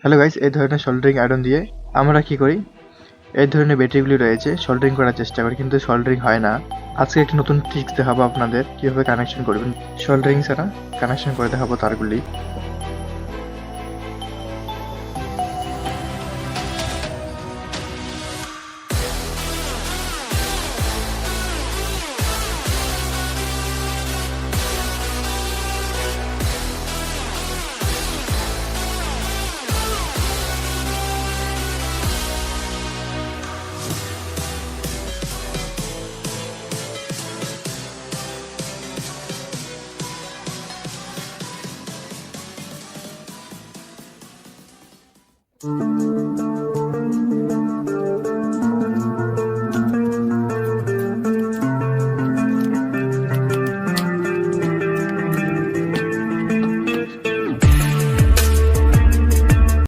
Hello guys, এই ধরনের soldering iron দিয়ে আমরা কি করি, এই ধরনের ব্যাটারিগুলি রয়েছে সোল্ডারিং করার চেষ্টা করি, কিন্তু সোল্ডারিং হয় না। আজকে একটি নতুন ট্রিক্স দেখাবো আপনাদের কিভাবে কানেকশন করবেন। সোল্ডারিং ছাড়া কানেকশন করে দেখাবো তারগুলি।